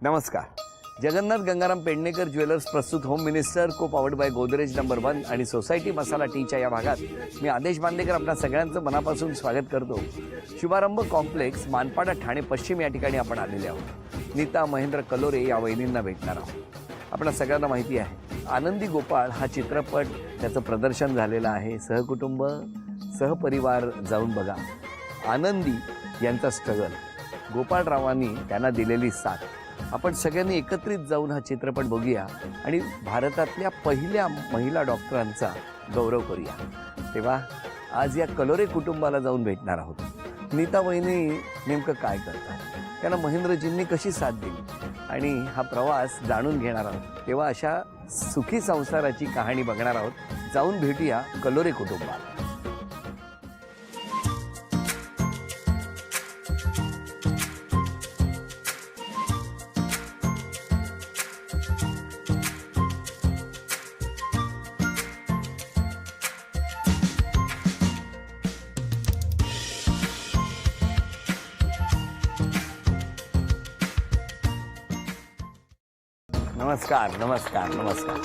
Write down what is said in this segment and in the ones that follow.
नमस्कार. जगन्नाथ गंगाराम पेडणेकर ज्वेलर्स प्रस्तुत home minister को पावर्ड बाय गोदरेज नंबर 1 आणि सोसायटी मसाला टीच्या या भागात मी आदेश बांदेकर आपल्या सगळ्यांचं मनापासून स्वागत करतो. शुभारंभ कॉम्प्लेक्स मानपाडा ठाणे पश्चिम या ठिकाणी आपण आलेले आहोत. नीता महेंद्र कलोरे या वहिनींना भेटणार आहोत. आपल्या सगळ्यांना माहिती आहे आनंदी गोपाळ हा चित्रपट त्याचं प्रदर्शन झालेलं आहे. सहकुटुंब सहपरिवार जाऊन बघा. आनंदी यांचा स्ट्रगल, गोपाळरावांनी त्यांना दिलेली साथ. आपण सगळ्यांनी एकत्रित जाऊन हा चित्रपट बघूया आणि भारतातल्या पहिल्या महिला डॉक्टरांचा गौरव करूया. तेव्हा आज या कलोरे कुटुंबाला जाऊन भेटणार आहोत. नीता वहिनी नेमकं काय करतात, त्यांना महेंद्रजींनी कशी साथ दिली आणि हा प्रवास जाणून घेणार आहोत. तेव्हा अशा सुखी संसाराची कहाणी बघणार आहोत. जाऊन भेटूया कलोरे कुटुंबाला. नमस्कार नमस्कार नमस्कार.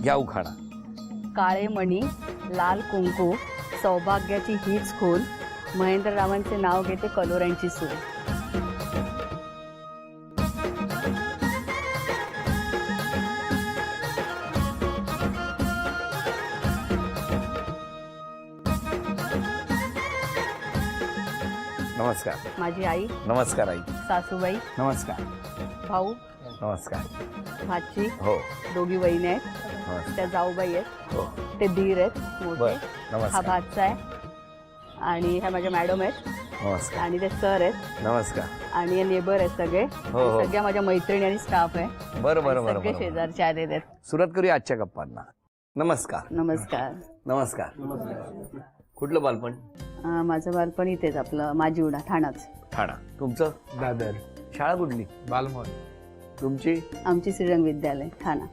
या उखाणा. काळे मणी लाल कुंकू सौभाग्याची हीच खून, महेंद्ररावांचे नाव घेते कलोऱ्यांची सून. नमस्कार. माझी आई, नमस्कार आई. सासूबाई, नमस्कार. भाऊ, नमस्कार. भाची, हो. दोघी वहिनी आहेत, नमस्कार. त्या जाऊबाई आहेत, हो. ते धीर आहेत मोठे, बर. हा नमस्कार. भाचा आहे आणि ह्या माझ्या मॅडम आहेत नमस्कार. आणि ते सर आहेत नमस्कार. आणि हे नेबर आहेत सगळे. हो, हो. सगळ्या माझ्या मैत्रिणी आणि स्टाफ आहे. बरं बरं बरं सगळे बरं. शेजारचे आलेले आहेत. सुरुवात करूया आजच्या गप्पांना. नमस्कार. नमस्कार. नमस्कार. कुठलं बालपण? माझं बालपण इथेच आपलं माझीवडा ठाणाच. ठाणा. तुमचं? दादर. शाळा कुठली? बालमोहन. तुमची? आमची श्रीरंग विद्यालय ठाणा.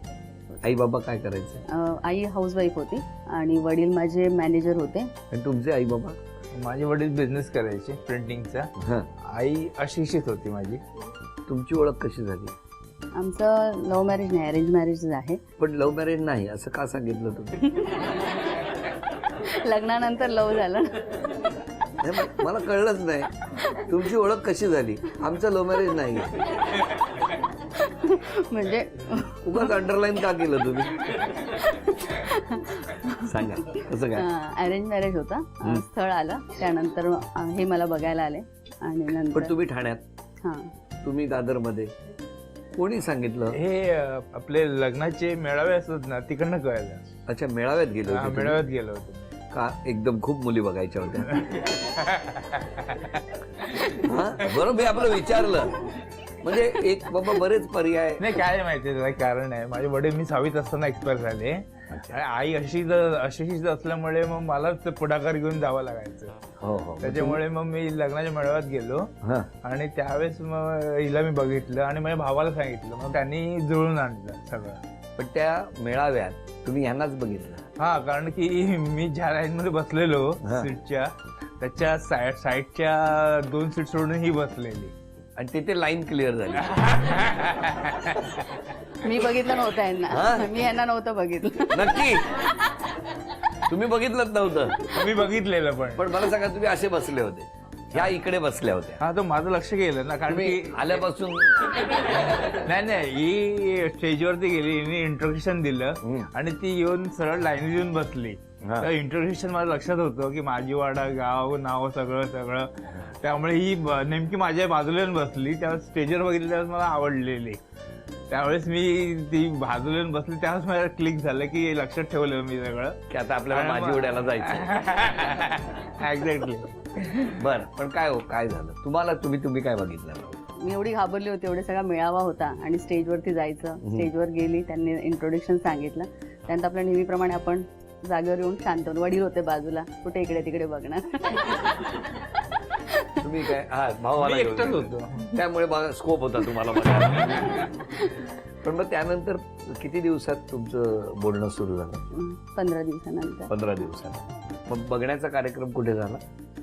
आई बाबा काय करायचे? आई हाऊसवाईफ होती आणि वडील माझे मॅनेजर होते. आणि तुमचे आई बाबा? माझे वडील बिझनेस करायचे प्रिंटिंगचा. हं. आई अशिक्षित होती माझी. तुमची ओळख कशी झाली? आमचं लव्ह मॅरेज नाही, अरेंज मॅरेज आहे. पण लव्ह मॅरेज नाही असं का सांगितलं तुम्ही? लग्नानंतर लव्ह झालं. नाही, मला कळलंच नाही. तुमची ओळख कशी झाली? आमचं लव्ह मॅरेज नाही. म्हणजे उगाच अंडरलाईन का केलं तुम्ही? सांगा कसं काय? अरेंज मॅरेज होता. स्थळ आलं, त्यानंतर हे मला बघायला आले आणि पण नंतर तुम्ही ठाण्यात, हां तुम्ही दादरमध्ये. कोणी सांगितलं? हे आपले लग्नाचे मेळावे असतात ना, तिकडनं कळलं. अच्छा, मेळाव्यात गेलो हा, होते तुम्ही? मेळाव्यात गेलो होतो. का एकदम खूप मुली बघायच्या होत्या? हा? बरोबर, मी आपलं विचारलं. म्हणजे एक बाबा बरेच पर्याय. नाही, काय माहितीये त्याला कारण आहे. माझे वडील मी 6वीत असताना एक्सपायर झाले आणि आई अशिक्षित असल्यामुळे मग मलाच पुढाकार घेऊन जावं लागायचं. हो हो. त्याच्यामुळे मग मी लग्नाच्या मेळाव्यात गेलो हा. आणि त्यावेळेस मग हिला मी बघितलं आणि माझ्या भावाला सांगितलं. मग त्यांनी जुळून आणलं सगळं. पण त्या मेळाव्यात तुम्ही ह्यांनाच बघितलं? हा, कारण की मी ज्या लाईन मध्ये बसलेलो हा. सीटच्या, त्याच्या साईडच्या 2 सीट सोडून ही बसलेली आणि तिथे लाईन क्लिअर झाली. मी बघितलं नव्हतं यांना. हां? मी यांना नव्हतं बघितलं. नक्की तुम्ही बघितलंच नव्हतं? मी बघितलेलं पण मला सांगा, तुम्ही असे बसले होते, ह्या इकडे बसल्या होत्या. हा, तो माझं लक्ष गेलं ना, कारण तुम्ही की आल्यापासून नाही ही स्टेजवरती गेली, हिने इंट्रोडक्शन दिलं आणि ती येऊन सरळ लाईन येऊन बसली. हा. तर इंट्रोडक्शन माझ्या लक्षात होतं की माझीवाडा, गाव, नाव सगळं. त्यामुळे ही नेमकी माझ्या बाजूला येऊन बसली. त्यावेळेस स्टेजवर बघितली, त्यावेळेस मला आवडलेली. त्यावेळेस मी ती बाजूला येऊन बसली, त्यावेळेस मला क्लिक झालं की लक्षात ठेवलं मी सगळं की आता आपल्याला माझी उड्याला जायचं. एक्झॅक्टली. बरं, पण काय हो, काय झालं तुम्हाला? तुम्ही काय बघितलं? मी एवढी घाबरली होती. एवढे सगळा मेळावा होता आणि स्टेजवरती जायचं. स्टेजवर गेली, त्यांनी इंट्रोडक्शन सांगितलं. त्यानंतर आपल्या नेहमीप्रमाणे आपण जागेवर येऊन शांत होऊन, वडील होते बाजूला, कुठे इकडे तिकडे बघणार. तुम्ही काय? हा, भावाला मी घेऊन एकटाच गेले. होतो. त्यामुळे स्कोप होता तुम्हाला बघायला. पण मग त्यानंतर किती दिवसात तुमचं बोलणं सुरू झालं? 15 दिवसानंतर 15 दिवसात. मग बघण्याचा कार्यक्रम कुठे झाला?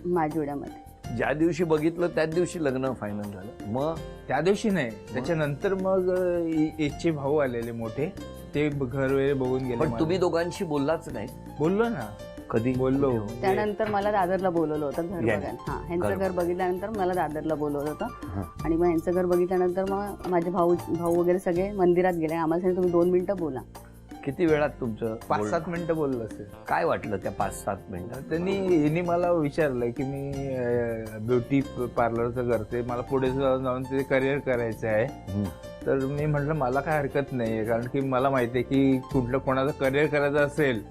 माझीवड्यामध्ये. ज्या दिवशी बघितलं त्याच दिवशी लग्न फायनल झालं. मग त्या दिवशी नाही, त्याच्यानंतर मग एचचे भाऊ आलेले मोठे, ते घर वगैरे बघून गेले. पण तुम्ही दोघांशी बोललाच नाही? बोललो ना, कधी बोललो. त्यानंतर मला दादरला बोलवलं होतं घर या. बघायला. हा, ह्यांचं घर बघितल्यानंतर मला दादरला बोलवलं होतं. हा. आणि मग ह्यांचं घर बघितल्यानंतर मग माझे भाऊ वगैरे सगळे मंदिरात गेले. आम्हाला सांगितलं तुम्ही 2 मिनिटं बोला. किती वेळात तुमचं 5-7 मिनिटं बोललो असेल. काय वाटलं त्या 5-7 मिनिटात? यांनी मला विचारलं की मी ब्युटी पार्लरचं करते, मला पुढे जाऊन ते करिअर करायचं आहे. तर मी म्हटलं मला काय हरकत नाही, कारण की मला माहिती आहे की कुठलं कोणाचं करिअर करायचं असेल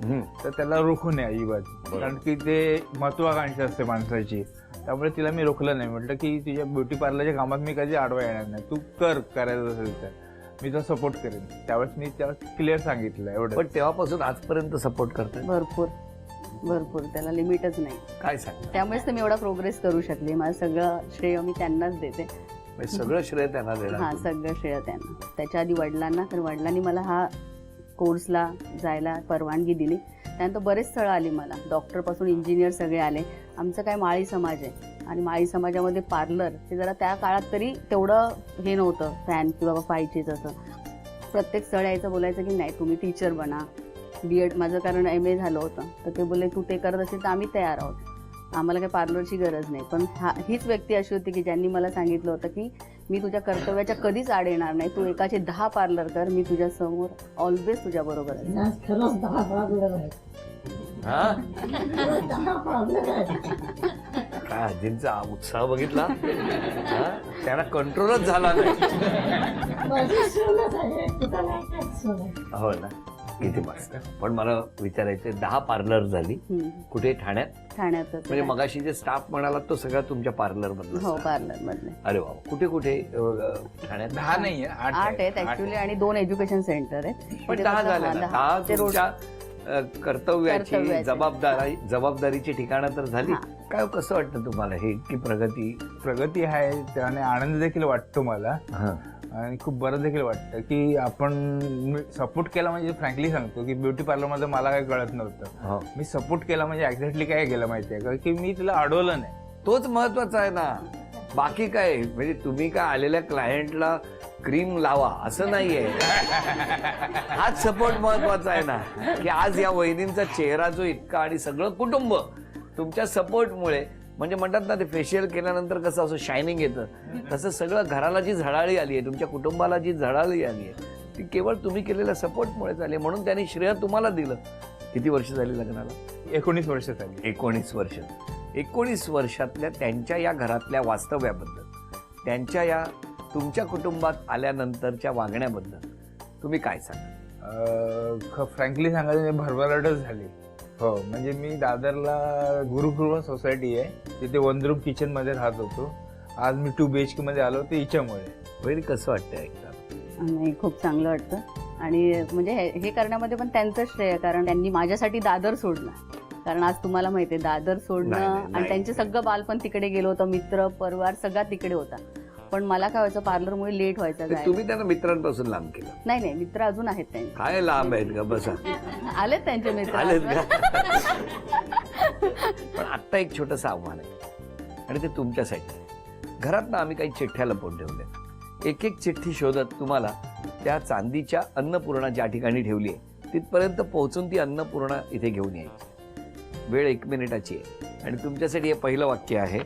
तर त्याला रोखू नये अजिबात, कारण की ते महत्वाकांक्षा असते माणसाची. त्यामुळे तिला मी रोखलं नाही. म्हटलं की तुझ्या ब्युटी पार्लरच्या कामात मी कधी आडवा येणार नाही, तू करायचं असेल तर मी तो सपोर्ट करेन. त्यावेळेस मी त्याला क्लिअर सांगितलं एवढं. पण तेव्हापासून आजपर्यंत सपोर्ट करताय? भरपूर त्याला लिमिटच नाही. काय सांग? त्यामुळेच तर मी एवढा प्रोग्रेस करू शकले. माझं सगळं श्रेय मी त्यांनाच देते. सगळं श्रेय त्यांना हा, देणार? सगळं श्रेय त्यांना. त्याच्या आधी वडिलांना, तर वडिलांनी मला हा कोर्सला जायला परवानगी दिली. त्यानंतर बरेच स्थळं आली मला, डॉक्टरपासून इंजिनियर सगळे आले. आमचं काय माळी समाज आहे आणि माळी समाजामध्ये पार्लर हे जरा त्या काळात तरी तेवढं हे नव्हतं, फॅन किंवा पाहिजेच असं. प्रत्येक स्थळ यायचं, बोलायचं की नाही तुम्ही टीचर बना. B.Ed माझं कारण MA झालं होतं, तर ते बोलले तू ते करत असेल तर आम्ही तयार आहोत, आम्हाला काही पार्लरची गरज नाही. पण हीच व्यक्ती अशी होती की ज्यांनी मला सांगितलं होतं की मी तुझ्या कर्तव्याच्या कधीच आड येणार नाही, तू एकाचे 10 पार्लर कर, मी तुझ्या समोर ऑलवेज तुझ्या बरोबर आहे. खरंच 10 पार्लर आहेत. हा? 10 पार्लर आहेत. काय आजींचा उत्साह बघितला? हा? त्यांना कंट्रोलच झाला नाही. माझी सूनच आहे, तुला नाही काय सून आहे. हो ना, किती मस्त. पण मला विचारायचं, 10 पार्लर झाली कुठे? ठाण्यात? ठाण्यात. म्हणजे मगाशी जे स्टाफ म्हणाला तो सगळा तुमच्या पार्लर मधला? हो, पार्लर मधले. अरे वा. कुठे कुठे ठाण्यात? 10 नाहीये, 8 आहेत ऍक्च्युली, आणि 2 एज्युकेशन सेंटर आहेत. पण 10 झाले ना. 10 तुमच्या कर्तव्याची जबाबदारीची ठिकाणं तर झाली. काय कसं वाटतं तुम्हाला हे, की प्रगती आहे त्याने आनंद देखील वाटतो मला. आणि खूप बरं देखील वाटतं की आपण सपोर्ट केला. म्हणजे फ्रँकली सांगतो की ब्युटी पार्लर मध्ये मला काही कळत नव्हतं, मी सपोर्ट केला म्हणजे एक्झॅक्टली काय केलं माहितीये का, की मी तिला अडवलं नाही. तोच महत्वाचा आहे ना. बाकी काय, म्हणजे तुम्ही काय आलेल्या क्लायंटला क्रीम लावा असं नाहीये. हाच सपोर्ट महत्वाचा आहे ना, की आज या वहिनींचा चेहरा जो इतका आणि सगळं कुटुंब तुमच्या सपोर्टमुळे, म्हणजे म्हणतात ना ते फेशियल केल्यानंतर कसं असं शायनिंग येतं, तसं सगळं घराला जी झळाळी आली आहे, तुमच्या कुटुंबाला जी झळाळी आली आहे, ती केवळ तुम्ही केलेल्या सपोर्टमुळे झाली. म्हणून त्यांनी श्रेय तुम्हाला दिलं. किती वर्ष झाली लग्नाला? 19 वर्ष झाली. 19 वर्ष. 19 वर्षातल्या त्यांच्या या घरातल्या वास्तव्याबद्दल, त्यांच्या या तुमच्या कुटुंबात आल्यानंतरच्या वागण्याबद्दल तुम्ही काय सांगा? फ्रँकली सांगायचं भरभराटच झाली. हो, म्हणजे मी दादरला गुरुकृपा सोसायटी आहे, तिथे 1 रूम किचन मध्ये राहत होतो. आज मी 2 BHK मध्ये आलो ते हिच्यामुळे. वैरी कसं वाटतं ऐकता? नाही, खूप चांगलं वाटतं. आणि म्हणजे हे करण्यामध्ये पण त्यांचं श्रेय, कारण त्यांनी माझ्यासाठी दादर सोडलं. कारण आज तुम्हाला माहिती आहे दादर सोडणं, आणि त्यांचे सगळं बालपण तिकडे गेलं होतं, मित्र परिवार सगळा तिकडे होता. पण मला काय व्हायचं, पार्लरमुळे लेट व्हायचं. तुम्ही त्यांना मित्रांपासून लांब केलं? नाही, मित्र अजून आहेत त्यांचे. काय लांब आहेत का? बसा. आलेत त्यांचे मित्र. आलेत का? पण आत्ता एक छोटंसं आव्हान आहे, आणि ते तुमच्यासाठी. घरात ना आम्ही काही चिठ्ठ्या लपवून ठेवल्या. एक एक चिठ्ठी शोधत तुम्हाला त्या चांदीच्या अन्नपूर्णा ज्या ठिकाणी ठेवली आहे तिथपर्यंत पोहोचून ती अन्नपूर्णा इथे घेऊन यायची. वेळ 1 मिनिटाची आहे, आणि तुमच्यासाठी हे पहिलं वाक्य आहे,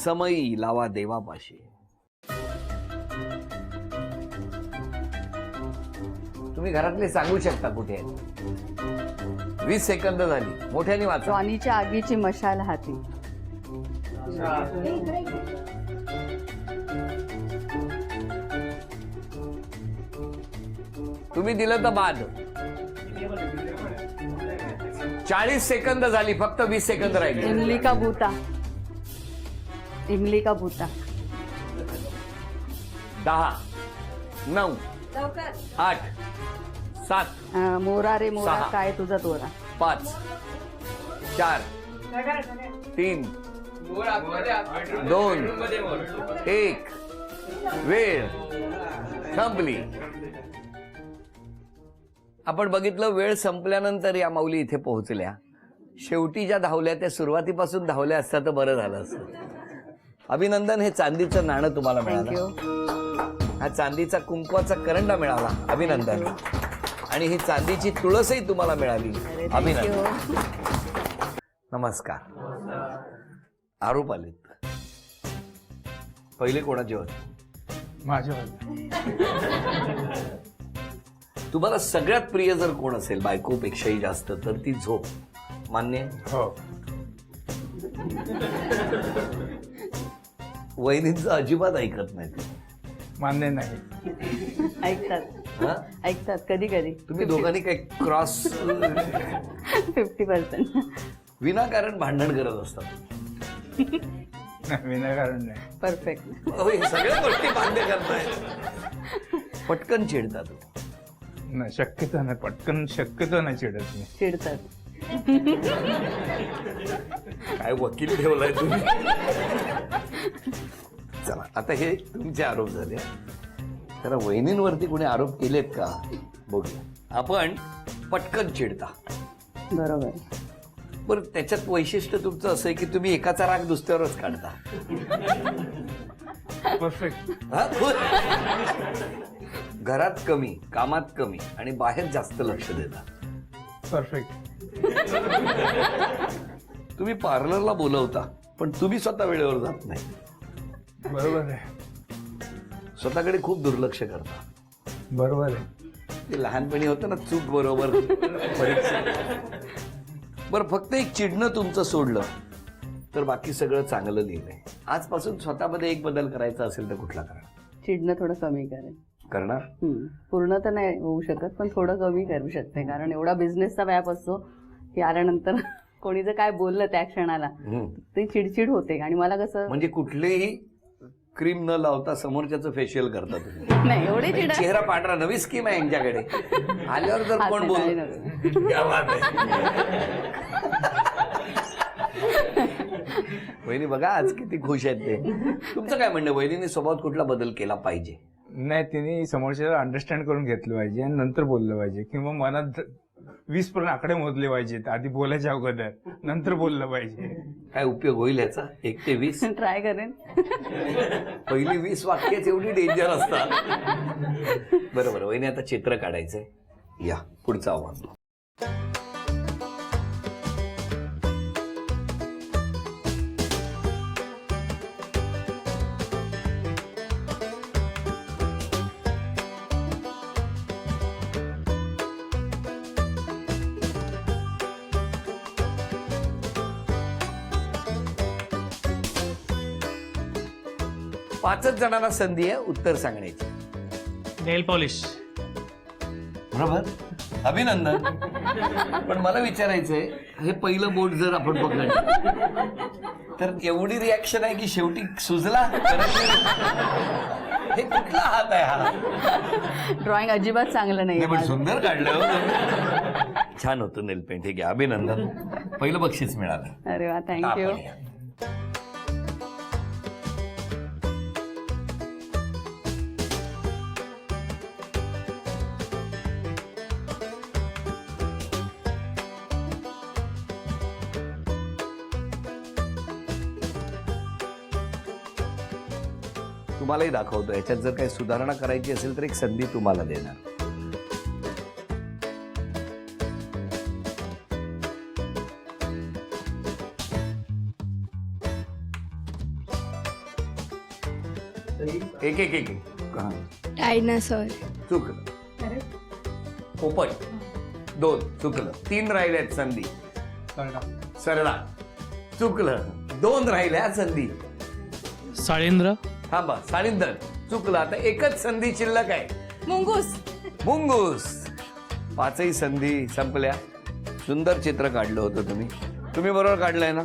समयी लावा देवापाशी. तुम्ही घरातले सांगू शकता कुठे आहे. 20 सेकंद झाली. मोठ्याने वाचा. स्वानीच्या आगीची मशाल हाती. तुम्ही दिलं तर बाद. 40 सेकंद झाली, फक्त 20 सेकंद राहिले. इमली का बूता. 10, 9, 8, 7, मोरा रे मोरा 6, काय तुझा तोरा. 5, 4, 3, 2, 1. वेळ संपली. आपण बघितलं वेळ संपल्यानंतर या माऊली इथे पोहोचल्या. शेवटी ज्या धावल्या त्या सुरुवातीपासून धावल्या असत्या तर बरं झालं असतं. अभिनंदन. हे चांदीचं नाणं तुम्हाला मिळालं. थँक्यू. हा चांदीचा कुंकवाचा करंडा मिळाला. अभिनंदन. आणि ही चांदीची तुळसही तुम्हाला मिळाली. अभिनंदन. नमस्कार. आरोप आलेत. पहिले कोणाचे होते? माझ्या तुम्हाला सगळ्यात प्रिय जर कोण असेल बायकोपेक्षाही जास्त तर ती झोप. मान्य? हो. वहिनींचं अजिबात ऐकत नाही ते. मान्य नाही. ऐकतात हा? ऐकतात कधी कधी. तुम्ही दोघांनी काही क्रॉस 50%. विनाकारण भांडण करत असतात. नाही, विनाकारण नाही. परफेक्ट. हे सगळ्या गोष्टी मान्य करतायत. पटकन चिडतात. नाही, शक्यतो नाही. पटकन शक्यतो नाही चिडत मी. चिडतात. काय वकील ठेवलाय तुम्ही. चला आता हे तुमचे आरोप झाले. तर वहिनींवरती कोणी आरोप केलेत का बघूया. आपण पटकन चिडता. बरोबर. बरं त्याच्यात वैशिष्ट्य तुमचं असं आहे की तुम्ही एकाचा राग दुसऱ्यावरच काढता. परफेक्ट. हा? घरात कमी, कामात कमी आणि बाहेर जास्त लक्ष देता. परफेक्ट. तुम्ही पार्लरला बोलवता पण तुम्ही स्वतः वेळेवर जात नाही. बरोबर आहे. स्वतःकडे खूप दुर्लक्ष करता. बरोबर आहे. ते लहानपणी होतं ना चूक बरोबर परीक्षा. बरं फक्त एक चिडणं तुमचं सोडलं तर बाकी सगळं चांगलं लिहिलंय. आजपासून स्वतःमध्ये एक बदल करायचा असेल तर कुठला करा? चिडणं थोडं कमी करेल. करणार? पूर्ण तर नाही होऊ शकत पण थोडं कमी करू शकते. कारण एवढा बिझनेसचा व्याप असतो की आल्यानंतर कोणी जर काय बोललं त्या क्षणाला ती चिडचिड होते. आणि मला कसं म्हणजे कुठलीही क्रीम न लावता समोरच्याचं फेशियल करता तुम्ही? नाही एवढी चिड. चेहरा पांढरा. नवी स्कीम आहे यांच्याकडे. आल्यावर जर कोण बोल क्या बात आहे. वहिनी बघा आज किती खुश आहेत ते. तुमचं काय म्हणणं? वहिनीने स्वभावात कुठला बदल केला पाहिजे? नाही, तिने समोरच्याला अंडरस्टँड करून घेतलं पाहिजे आणि नंतर बोललं पाहिजे. किंवा मनात 20 पर्यंत आकडे मोजले पाहिजेत आधी बोलायच्या अगोदर. नंतर बोललं पाहिजे. काय उपयोग होईल याचा? 1 ते 20? ट्राय करेन. पहिली 20 वाक्याच एवढी डेंजर असतात. बरोबर. वहिनी आता चित्र काढायचंय. या पुढचं आव्हान. पाचच जणांना संधी आहे उत्तर सांगण्याची. नेल पॉलिश. बरोबर. अभिनंदन. पण मला विचारायचंय हे पहिलं बोट जर आपण पकडलं तर एवढी रिॲक्शन आहे की शेवटी सुजला. हे कुठला हात आहे हा? ड्रॉइंग अजिबात चांगलं नाही. पण सुंदर काढलं. छान होतं नेल पेंट. हे घ्या. अभिनंदन. पहिलं बक्षीस मिळालं. अरे वा थँक्यू. तुम्हालाही दाखवतो. याच्यात जर काही सुधारणा करायची असेल तर एक संधी तुम्हाला देणार. एक एक एक एक. हा. डायनासोर. चुकलं. पोपट. 2 चुकलं. 3 राहिल्यात संधी. सरळा. चुकलं. 2 राहिल्या संधी. साळेंद्र. थांबा. साळींदर. चुकलं. आता एकच संधी शिल्लक आहे. मुंगूस. मुंगूस. 5ही संधी संपल्या. सुंदर चित्र काढलं होतं तुम्ही. तुम्ही बरोबर काढलंय ना?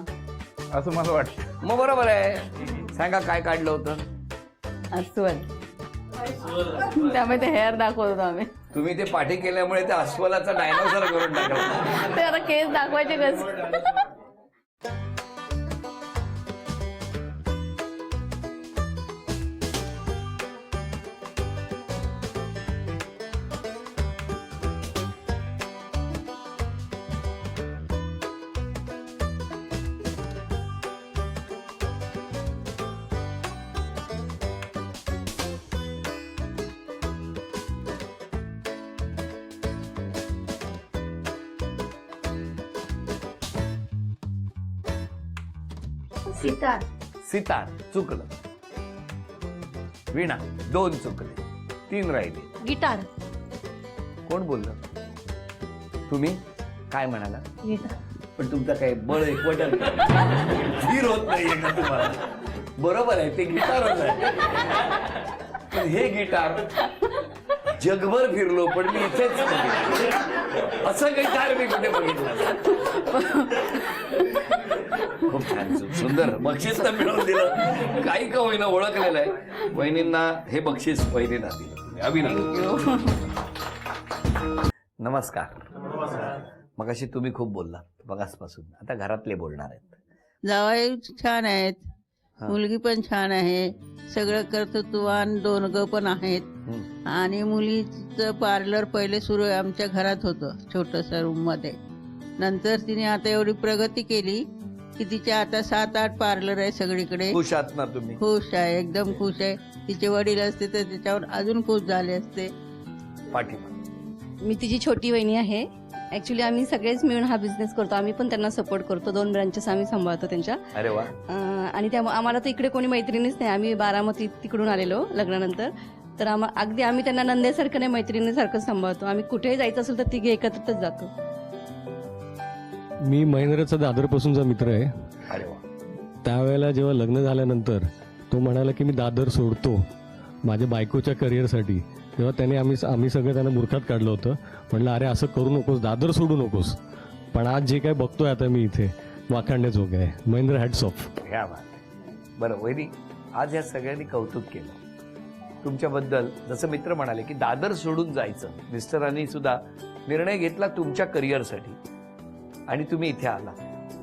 असं मला वाटतं. मग बरोबर आहे. सांगा काय काढलं होतं? अस्वल. त्यामुळे ते हेअर दाखवत होतो आम्ही. तुम्ही ते पाठी केल्यामुळे ते अस्वलाचा डायनोसॉर करून टाकला. ते आता केस दाखवायचे कसं. सितार सितार चुकलं. वीणा 2 चुकले, 3 राहिले. गिटार. कोण बोललं? तुम्ही काय म्हणाला? गिटार पण तुमचं काय बळ एकवट धीर होत नाहीये का तुम्हाला? बरोबर आहे, ते गिटारच आहे. पण हे गिटार जगभर फिरलो पण मी इथेच बघितलं. असं गिटार मी कुठे बघितलं? खूप छान, सुंदर. बक्षीस तर मिळवून दिलं, काही का होईना ओळखलेलं आहे. वहिनींना हे बक्षीस वहिनींना दिलं. अभिनंदन. नमस्कार. मगाशी तुम्ही खूप बोलला मगासपासून, आता घरातले बोलणार आहेत. जावाई छान आहेत, हा. मुलगी पण छान आहे, सगळं कर्तृत्ववान 2 पण आहेत. हम्म. आणि मुलीचं पार्लर पहिले सुरू आमच्या घरात होतं छोटंसं रूम मध्ये. नंतर तिने आता एवढी प्रगती केली की तिच्या आता 7-8 पार्लर आहे सगळीकडे. खुश आहात ना तुम्ही? खुश आहे, एकदम खुश आहे. तिचे वडील असते तर त्याच्यावर अजून खुश झाले असते. पाठिंबा. मी तिची छोटी वहिनी आहे. ऍक्च्युली आम्ही सगळेच मिळून हा बिझनेस करतो. आम्ही पण त्यांना सपोर्ट करतो. 2 ब्रांचेस आम्ही सांभाळतो त्यांच्या. अरे वा. आणि त्यामुळे आम्हाला तर इकडे कोणी मैत्रिणीच नाही. आम्ही बारामती तिकडून आलेलो लग्नानंतर. तर अगदी आम्ही त्यांना नंदेसारखं नाही, मैत्रिणीसारखं सांभाळतो. आम्ही कुठेही जायचं असेल तर तिघे एकत्रच जातो. मी महेंद्रचा दादरपासूनचा मित्र आहे. अरे वा. त्यावेळेला जेव्हा लग्न झाल्यानंतर तो म्हणाला की मी दादर सोडतो माझ्या बायकोच्या करिअरसाठी, तेव्हा त्याने आम्ही सगळं त्यांना मूर्खात काढलं होतं. म्हटलं अरे असं करू नकोस, दादर सोडू नकोस. पण आज जे काय बघतोय आता मी इथे, वाखाणण्याजोगं आहे. Mahendra hats off. ह्या बात. बरं वहिनी, आज या सगळ्यांनी कौतुक केलं तुमच्याबद्दल. जसं मित्र म्हणाले की दादर सोडून जायचं, मिस्टरांनी सुद्धा निर्णय घेतला तुमच्या करिअरसाठी आणि तुम्ही इथे आला.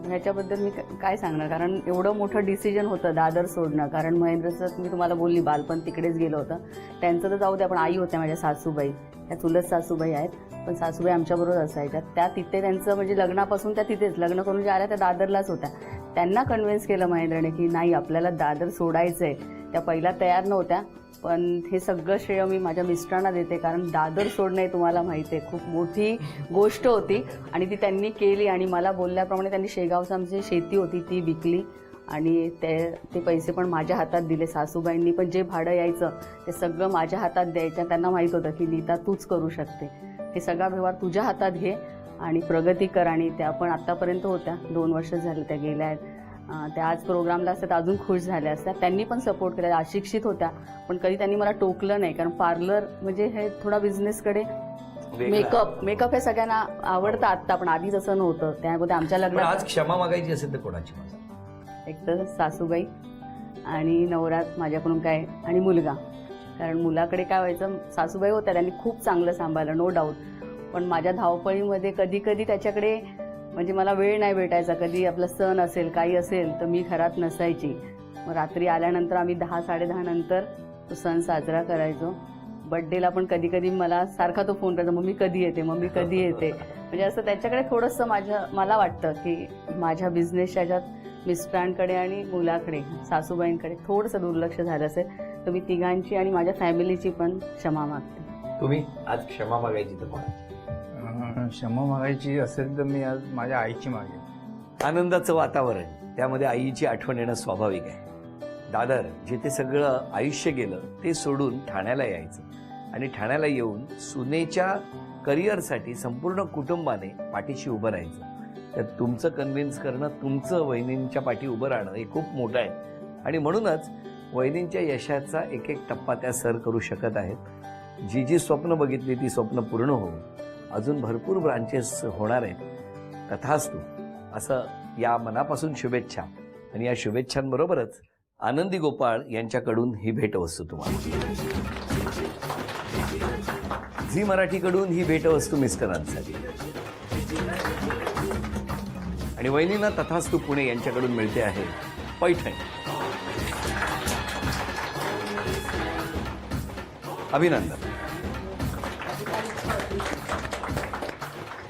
ह्याच्याबद्दल मी काय सांगणार, कारण एवढं मोठं डिसिजन होतं दादर सोडणं. कारण महेंद्रचं मी तुम्हाला बोलली बालपण तिकडेच गेलं होतं. त्यांचं तर जाऊ द्या, पण आई होत्या माझ्या सासूबाई, त्या चुलत सासूबाई आहेत. पण सासूबाई आमच्याबरोबर असायच्या. त्या तिथे त्यांचं म्हणजे लग्नापासून त्या तिथेच, लग्न करून ज्या आल्या त्या दादरलाच होत्या. त्यांना कन्व्हिन्स केलं महेंद्रने की नाही आपल्याला दादर सोडायचं आहे. त्या पहिला तयार नव्हत्या, पण हे सगळं श्रेय मी माझ्या मिस्टरांना देते. कारण दादर सोडणं हे तुम्हाला माहिती आहे खूप मोठी गोष्ट होती आणि ती त्यांनी केली. आणि मला बोलल्याप्रमाणे त्यांनी शेगावचं आमची शेती होती ती विकली आणि ते पैसे पण माझ्या हातात दिले. सासूबाईंनी पण जे भाडं यायचं ते सगळं माझ्या हातात द्यायचं. त्यांना माहीत होतं की नीता तूच करू शकते, हे सगळा व्यवहार तुझ्या हातात घे आणि प्रगती कर. आणि त्या पण आत्तापर्यंत होत्या, 2 वर्ष झाले त्या गेल्या आहेत. त्या आज प्रोग्रामला असतात अजून खुश झाल्या असत्या. त्यांनी पण सपोर्ट केला. अशिक्षित होत्या पण कधी त्यांनी मला टोकलं नाही. कारण पार्लर म्हणजे हे थोडा बिझनेसकडे, मेकअप हे सगळ्यांना आवडतं आत्ता, पण आधी तसं नव्हतं. त्यामध्ये आमच्या पण लग्नात आज क्षमा मागायची असेल तर कोणाची माझा? एक तर सासूबाई आणि नवरात माझ्याकडून काय आणि मुलगा. कारण मुलाकडे काय व्हायचं, सासूबाई होत्या त्यांनी खूप चांगलं सांभाळलं नो डाऊट. पण माझ्या धावपळीमध्ये कधी कधी त्याच्याकडे म्हणजे मला वेळ नाही भेटायचा. कधी आपला सण असेल काही असेल तर मी घरात नसायची. मग रात्री आल्यानंतर आम्ही 10-10:30 नंतर तो सण साजरा करायचो. बड्डेला पण कधी कधी मला सारखा तो फोन करायचा, मम्मी कधी येते, मम्मी कधी येते. म्हणजे असं त्याच्याकडे थोडंसं मला वाटतं की माझ्या बिझनेसच्या ह्याच्यात मिस्टरांकडे आणि मुलाकडे सासूबाईंकडे थोडंसं दुर्लक्ष झालं असेल. तर मी तिघांची आणि माझ्या फॅमिलीची पण क्षमा मागते. तुम्ही आज क्षमा मागायची तर कोणाची? क्षमा मागायची असेल तर मी आज माझ्या आईची मागेन. आनंदाचं वातावरण, त्यामध्ये आईची आठवण येणं स्वाभाविक आहे. दादर जिथे सगळं आयुष्य गेलं ते सोडून ठाण्याला यायचं आणि ठाण्याला येऊन सुनेच्या करिअरसाठी संपूर्ण कुटुंबाने पाठीशी उभं राहायचं. तर तुमचं कन्व्हिन्स करणं, तुमचं वहिनींच्या पाठी उभं राहणं हे खूप मोठं आहे. आणि म्हणूनच वहिनींच्या यशाचा एक एक टप्पा त्या सर करू शकत आहेत. जी स्वप्न बघितली ती स्वप्न पूर्ण होऊन अजून भरपूर ब्रांचेस होणार आहेत. तथास्तु असं या मनापासून शुभेच्छा. आणि या शुभेच्छांबरोबरच आनंदी गोपाळ यांच्याकडून ही भेटवस्तू तुम्हाला. झी मराठीकडून ही भेटवस्तू मिस्टरांसाठी आणि वहिनींना तथास्तु पुणे यांच्याकडून मिळते आहे पैठणी. अभिनंदन.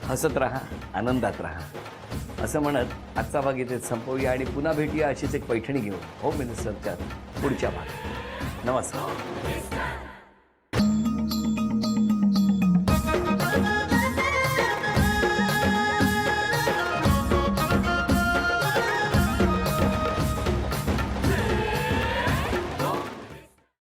हसत राहा, आनंदात राहा असं म्हणत आजचा भाग इथेच संपवूया आणि पुन्हा भेटूया अशीच एक पैठणी घेऊन होम मिनिस्टरच्या पुढच्या भागात. नमस्कार.